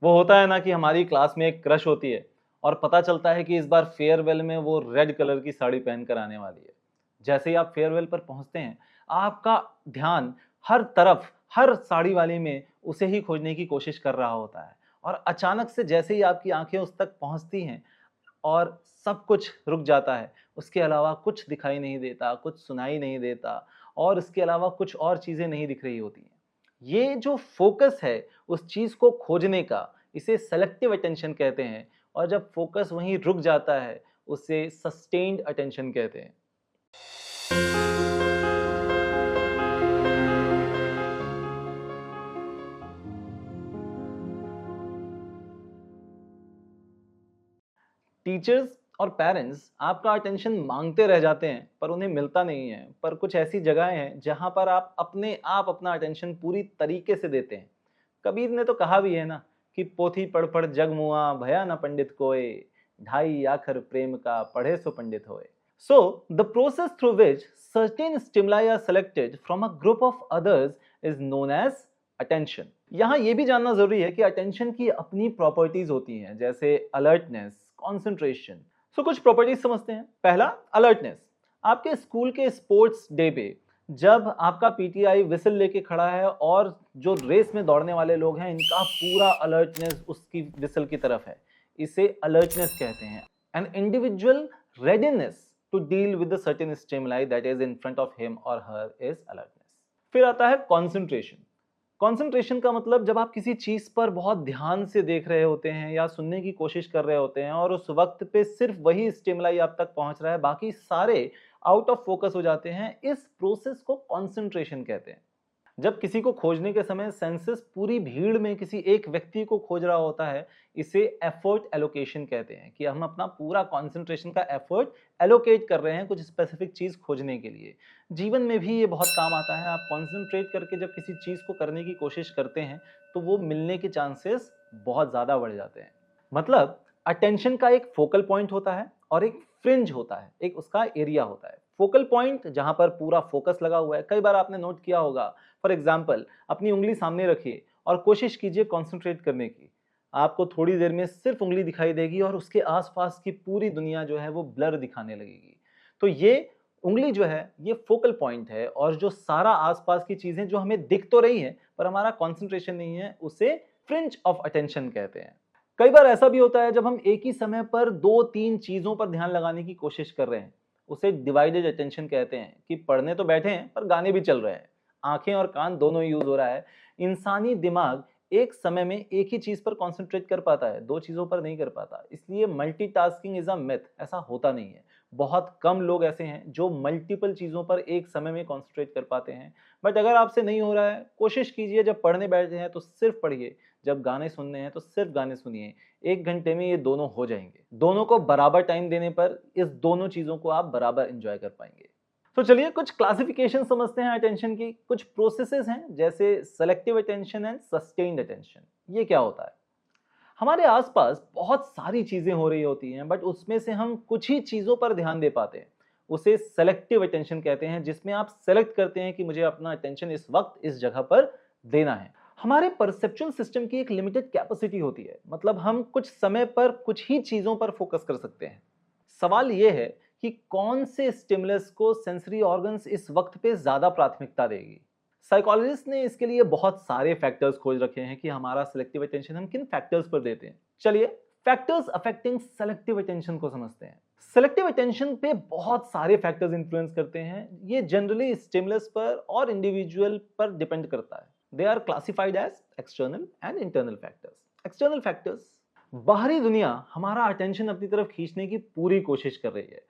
वो होता है ना कि हमारी क्लास में एक क्रश होती है और पता चलता है कि इस बार फेयरवेल में वो रेड कलर की साड़ी पहनकर आने वाली है। जैसे ही आप फेयरवेल पर पहुंचते हैं, आपका ध्यान हर तरफ, हर साड़ी वाली में उसे ही खोजने की कोशिश कर रहा होता है और अचानक से जैसे ही आपकी आंखें उस तक पहुंचती हैं और सब कुछ रुक जाता है। उसके अलावा कुछ दिखाई नहीं देता, कुछ सुनाई नहीं देता और इसके अलावा कुछ और चीज़ें नहीं दिख रही होती हैं। ये जो फ़ोकस है उस चीज़ को खोजने का, इसे सेलेक्टिव अटेंशन कहते हैं और जब फ़ोकस वहीं रुक जाता है, उसे सस्टेन्ड अटेंशन कहते हैं। टीचर्स और पेरेंट्स आपका अटेंशन मांगते रह जाते हैं पर उन्हें मिलता नहीं है। पर कुछ ऐसी जगहें हैं जहां पर आप अपने आप अपना अटेंशन पूरी तरीके से देते हैं। कबीर ने तो कहा भी है ना कि पोथी पढ़ पढ़ जग मुआ भया न पंडित कोय, ढाई आखर प्रेम का पढ़े सो पंडित होए। So the process through which certain stimuli are selected from a group of others is known as attention. यहाँ ये भी जानना जरूरी है कि अटेंशन की अपनी प्रॉपर्टीज होती हैं, जैसे अलर्टनेस, कॉन्सेंट्रेशन। सो कुछ प्रॉपर्टीज समझते हैं। पहला, अलर्टनेस। आपके स्कूल के स्पोर्ट्स डे पे जब आपका पीटीआई विसल लेके खड़ा है और जो रेस में दौड़ने वाले लोग हैं इनका पूरा अलर्टनेस उसकी विसल की तरफ है, इसे अलर्टनेस कहते हैं। An individual readiness to deal with the certain stimuli that is in front of him और हर इज अलर्टनेस। फिर आता है कॉन्सेंट्रेशन। कॉन्सेंट्रेशन का मतलब जब आप किसी चीज पर बहुत ध्यान से देख रहे होते हैं या सुनने की कोशिश कर रहे होते हैं और उस वक्त पे सिर्फ वही स्टिमुलाई आप तक पहुंच रहा है, बाकी सारे आउट ऑफ फोकस हो जाते हैं, इस प्रोसेस को कॉन्सेंट्रेशन कहते हैं। जब किसी को खोजने के समय सेंसस पूरी भीड़ में किसी एक व्यक्ति को खोज रहा होता है, इसे एफर्ट एलोकेशन कहते हैं कि हम अपना पूरा कंसंट्रेशन का एफर्ट एलोकेट कर रहे हैं कुछ स्पेसिफिक चीज खोजने के लिए। जीवन में भी ये बहुत काम आता है। आप कंसंट्रेट करके जब किसी चीज को करने की कोशिश करते हैं तो वो मिलने के चांसेस बहुत ज्यादा बढ़ जाते हैं। मतलब अटेंशन का एक फोकल पॉइंट होता है और एक फ्रिंज होता है, एक उसका एरिया होता है। फोकल पॉइंट जहां पर पूरा फोकस लगा हुआ है, कई बार आपने नोट किया होगा, फॉर एग्जाम्पल अपनी उंगली सामने रखिए और कोशिश कीजिए कॉन्सेंट्रेट करने की। आपको थोड़ी देर में सिर्फ उंगली दिखाई देगी और उसके आसपास की पूरी दुनिया जो है वो ब्लर दिखाने लगेगी। तो ये उंगली जो है ये फोकल पॉइंट है और जो सारा आसपास की चीजें जो हमें दिख तो रही हैं पर हमारा कॉन्सेंट्रेशन नहीं है, उसे फ्रिंज ऑफ अटेंशन कहते हैं। कई बार ऐसा भी होता है जब हम एक ही समय पर दो तीन चीजों पर ध्यान लगाने की कोशिश कर रहे हैं, उसे डिवाइडेड अटेंशन कहते हैं कि पढ़ने तो बैठे हैं पर गाने भी चल रहे हैं, आंखें और कान दोनों यूज हो रहा है। इंसानी दिमाग एक समय में एक ही चीज पर कंसंट्रेट कर पाता है, दो चीजों पर नहीं कर पाता। इसलिए मल्टीटास्किंग इज अ मिथ, ऐसा होता नहीं है। बहुत कम लोग ऐसे हैं जो मल्टीपल चीजों पर एक समय में कंसंट्रेट कर पाते हैं। बट अगर आपसे नहीं हो रहा है, कोशिश कीजिए जब पढ़ने बैठे हैं तो सिर्फ पढ़िए, जब गाने सुनने हैं तो सिर्फ गाने सुनिए। 1 घंटे में ये दोनों हो जाएंगे। दोनों को बराबर टाइम देने पर इस दोनों चीजों को आप बराबर एंजॉय कर पाएंगे। तो चलिए कुछ क्लासिफिकेशन समझते हैं अटेंशन की। कुछ प्रोसेसेस हैं जैसे selective attention and sustained attention. ये क्या होता है? हमारे आसपास बहुत सारी चीजें हो रही होती हैं बट उसमें से हम कुछ ही चीजों पर ध्यान दे पाते हैं, उसे सेलेक्टिव अटेंशन कहते हैं, जिसमें आप सेलेक्ट करते हैं कि मुझे अपना अटेंशन इस वक्त इस जगह पर देना है। हमारे परसेप्चुअल सिस्टम की एक लिमिटेड कैपेसिटी होती है, मतलब हम कुछ समय पर कुछ ही चीजों पर फोकस कर सकते हैं। सवाल यह है कि कौन से स्टिमुलस को सेंसरी ऑर्गन्स इस वक्त पे ज्यादा प्राथमिकता देगी। साइकोलॉजिस्ट ने इसके लिए बहुत सारे फैक्टर्स खोज रखे हैं कि हमारा सिलेक्टिव अटेंशन हम किन फैक्टर्स पर देते हैं। चलिए फैक्टर्स अफेक्टिंग सेलेक्टिव अटेंशन को समझते हैं। सेलेक्टिव अटेंशन पे बहुत सारे फैक्टर्स इंफ्लुएंस करते हैं। ये जनरली स्टिमुलस पर और इंडिविजुअल पर डिपेंड करता है। They are classified as external and internal factors. External factors, बाहरी दुनिया हमारा अटेंशन अपनी तरफ खींचने की पूरी कोशिश कर रही है,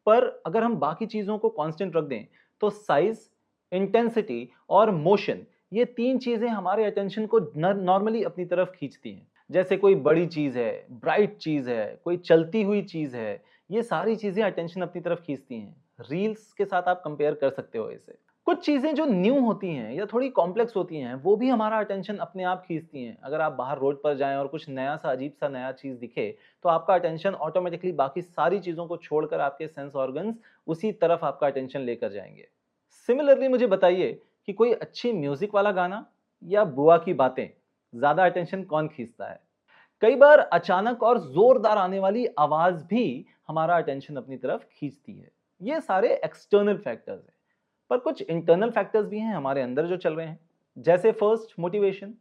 पर अगर हम बाकी चीजों को कांस्टेंट रख दें तो साइज, इंटेंसिटी और मोशन, ये तीन चीजें हमारे अटेंशन को नॉर्मली अपनी तरफ खींचती हैं। जैसे कोई बड़ी चीज है, ब्राइट चीज है, कोई चलती हुई चीज है, ये सारी चीजें अटेंशन अपनी तरफ खींचती हैं। रील्स के साथ आप कंपेयर कर सकते हो इसे। कुछ चीजें जो न्यू होती हैं या थोड़ी कॉम्प्लेक्स होती हैं वो भी हमारा अटेंशन अपने आप खींचती हैं। अगर आप बाहर रोड पर जाएं और कुछ नया सा अजीब सा नया चीज दिखे तो आपका अटेंशन ऑटोमेटिकली बाकी सारी चीजों को छोड़कर आपके सेंस ऑर्गन्स उसी तरफ आपका अटेंशन लेकर जाएंगे। सिमिलरली मुझे बताइए कि कोई अच्छी म्यूजिक वाला गाना या बुआ की बातें, ज्यादा अटेंशन कौन खींचता है? कई बार अचानक और जोरदार आने वाली आवाज भी हमारा अटेंशन अपनी तरफ खींचती है। ये सारे एक्सटर्नल फैक्टर्स हैं, पर कुछ इंटरनल फैक्टर्स भी हैं हमारे अंदर जो चल रहे हैं। जैसे फर्स्ट, मोटिवेशन।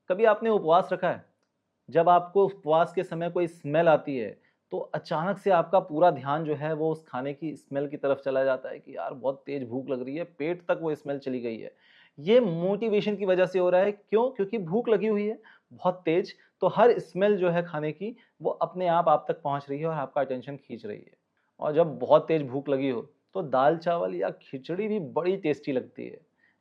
कभी आपने उपवास रखा है? जब आपको उपवास के समय कोई स्मेल आती है, तो अचानक से आपका पूरा ध्यान जो है वो उस खाने की स्मेल की तरफ चला जाता है कि यार बहुत तेज भूख लग रही है, पेट तक वो स्मेल चली गई है। ये मोटिवेशन की वजह से हो रहा है। क्यों? क्योंकि भूख लगी हुई है बहुत तेज, तो हर स्मेल जो है खाने की वो अपने आप तक पहुंच रही है और आपका अटेंशन खींच रही है। और जब बहुत तेज भूख लगी हो तो दाल चावल या खिचड़ी भी बड़ी टेस्टी लगती है।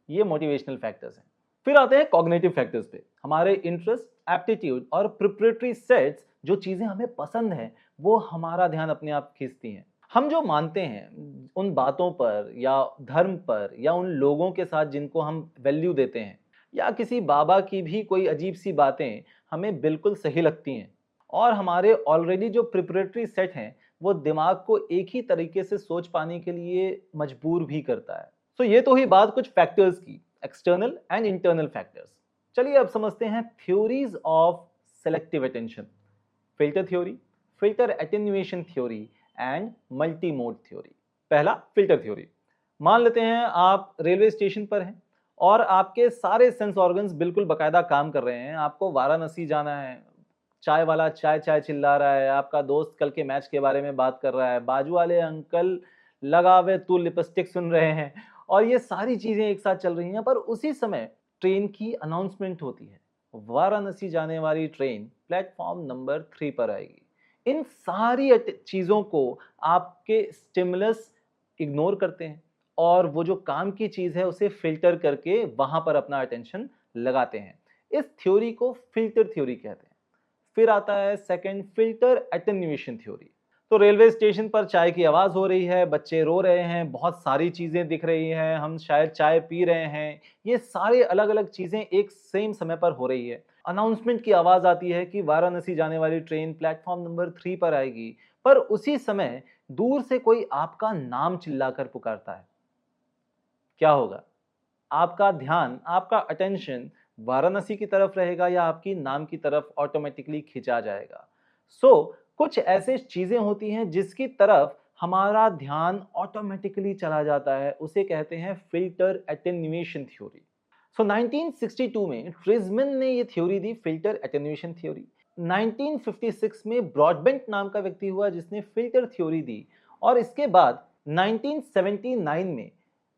ये मोटिवेशनल फैक्टर्स हैं। फिर आते हैं कॉग्निटिव फैक्टर्स पे। हमारे इंटरेस्ट, एप्टीट्यूड और प्रिपरेटरी सेट्स, जो चीजें हमें पसंद हैं, वो हमारा ध्यान अपने आप खींचती हैं। हम जो मानते हैं उन बातों पर या धर्म पर या उन लोगों के साथ जिनको हम वैल्यू देते हैं, या किसी बाबा की भी कोई अजीब सी बातें हमें बिल्कुल सही लगती हैं, और हमारे ऑलरेडी जो प्रिपरेटरी सेट हैं वो दिमाग को एक ही तरीके से सोच पाने के लिए मजबूर भी करता है। तो ये तो ही बात कुछ फैक्टर्स की, एक्सटर्नल एंड इंटरनल फैक्टर्स। चलिए अब समझते हैं theories of selective attention. Filter theory, filter attenuation theory and multi mode theory. पहला, फिल्टर थ्योरी। मान लेते हैं आप रेलवे स्टेशन पर हैं और आपके सारे सेंस ऑर्गन्स बिल्कुल बकायदा काम कर रहे हैं। आपको वाराणसी जाना है, चाय वाला चाय चाय चिल्ला रहा है, आपका दोस्त कल के मैच के बारे में बात कर रहा है, बाजू वाले अंकल लगावे तू लिपस्टिक सुन रहे हैं, और ये सारी चीजें एक साथ चल रही हैं। पर उसी समय ट्रेन की अनाउंसमेंट होती है, वाराणसी जाने वाली ट्रेन प्लेटफॉर्म नंबर 3 पर आएगी। इन सारी चीजों को आपके स्टिमुलस इग्नोर करते हैं और वो जो काम की चीज है उसे फिल्टर करके वहां पर अपना अटेंशन लगाते हैं। इस थ्योरी को फिल्टर थ्योरी कहते हैं। फिर आता है सेकंड, फिल्टर एटेन्युएशन थ्योरी। तो रेलवे स्टेशन पर चाय की आवाज हो रही है, बच्चे रो रहे हैं, बहुत सारी चीजें दिख रही हैं, हम शायद चाय पी रहे हैं, ये सारे अलग अलग चीजें एक सेम समय पर हो रही है। अनाउंसमेंट की आवाज आती है कि वाराणसी जाने वाली ट्रेन प्लेटफॉर्म नंबर 3 पर आएगी, पर उसी समय दूर से कोई आपका नाम चिल्लाकर पुकारता है। क्या होगा? आपका ध्यान, आपका अटेंशन वाराणसी की तरफ रहेगा या आपकी नाम की तरफ ऑटोमेटिकली खिंचा जाएगा? कुछ ऐसे चीजें होती हैं जिसकी तरफ हमारा ध्यान ऑटोमेटिकली चला जाता है, उसे कहते हैं फिल्टर एटेन्युएशन थ्योरी। 1962 में ट्रिजमन ने ये थ्योरी दी, फिल्टर एटेन्युएशन थ्योरी। 1956 में ब्रॉडबेंट नाम का व्यक्ति हुआ जिसने फिल्टर थ्योरी दी, और इसके बाद 1979 में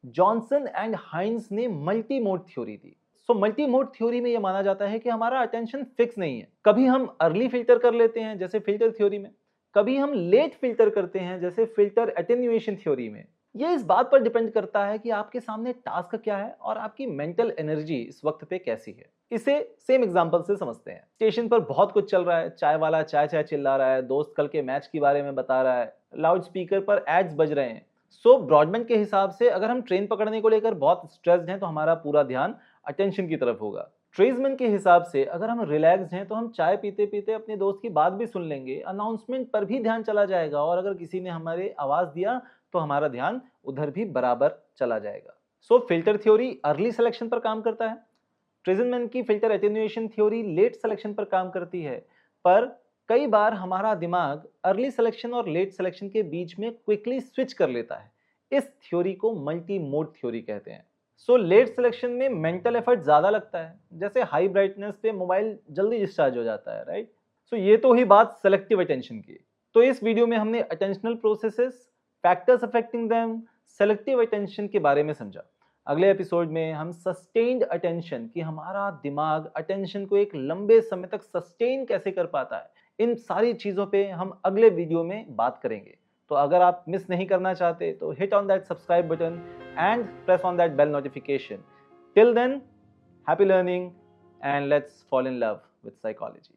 जॉनसन एंड हाइंस ने मल्टी मोड थ्योरी दी। मल्टी मोड थ्योरी में यह माना जाता है कि हमारा अटेंशन फिक्स नहीं है। कभी हम अर्ली फिल्टर कर लेते हैं जैसे फिल्टर थ्योरी में, कभी हम लेट फिल्टर करते हैं जैसे फिल्टर एटेन्युएशन थ्योरी में। यह इस बात पर डिपेंड करता है कि आपके सामने टास्क क्या है और आपकी मेंटल एनर्जी इस वक्त पे कैसी है। इसे सेम एग्जांपल से समझते हैं। स्टेशन पर बहुत कुछ चल रहा है, चाय वाला चाय चाय चिल्ला रहा है, दोस्त कल के मैच के बारे में बता रहा है, लाउड स्पीकर पर एड्स बज रहे हैं। ब्रॉडबैंड के हिसाब से अगर हम ट्रेन पकड़ने को लेकर बहुत स्ट्रेस्ड हैं तो हमारा पूरा ध्यान अटेंशन की तरफ होगा। ट्रेजमैन के हिसाब से अगर हम रिलैक्स्ड हैं तो हम चाय पीते पीते अपने दोस्त की बात भी सुन लेंगे, अनाउंसमेंट पर भी ध्यान चला जाएगा, और अगर किसी ने हमारे आवाज दिया तो हमारा ध्यान उधर भी बराबर चला जाएगा। फिल्टर थ्योरी अर्ली सिलेक्शन पर काम करता है, ट्रेजमैन की filter attenuation theory late selection पर काम करती है। पर कई बार हमारा दिमाग अर्ली सिलेक्शन और लेट सिलेक्शन के बीच में क्विकली स्विच कर लेता है। इस थ्योरी को मल्टी मोड थ्योरी कहते हैं। लेट सिलेक्शन में मेंटल एफर्ट ज्यादा लगता है, जैसे हाई ब्राइटनेस पे मोबाइल जल्दी डिस्चार्ज हो जाता है, राइट? ये तो ही बात सेलेक्टिव अटेंशन की। तो इस वीडियो में हमने attentional processes, factors affecting them, selective attention के बारे में समझा। अगले एपिसोड में हम सस्टेन्ड अटेंशन, कि हमारा दिमाग अटेंशन को एक लंबे समय तक सस्टेन कैसे कर पाता है, इन सारी चीजों पे हम अगले वीडियो में बात करेंगे। तो अगर आप मिस नहीं करना चाहते तो hit on that subscribe button and press on that bell notification. Till then, happy learning and let's fall in love with psychology.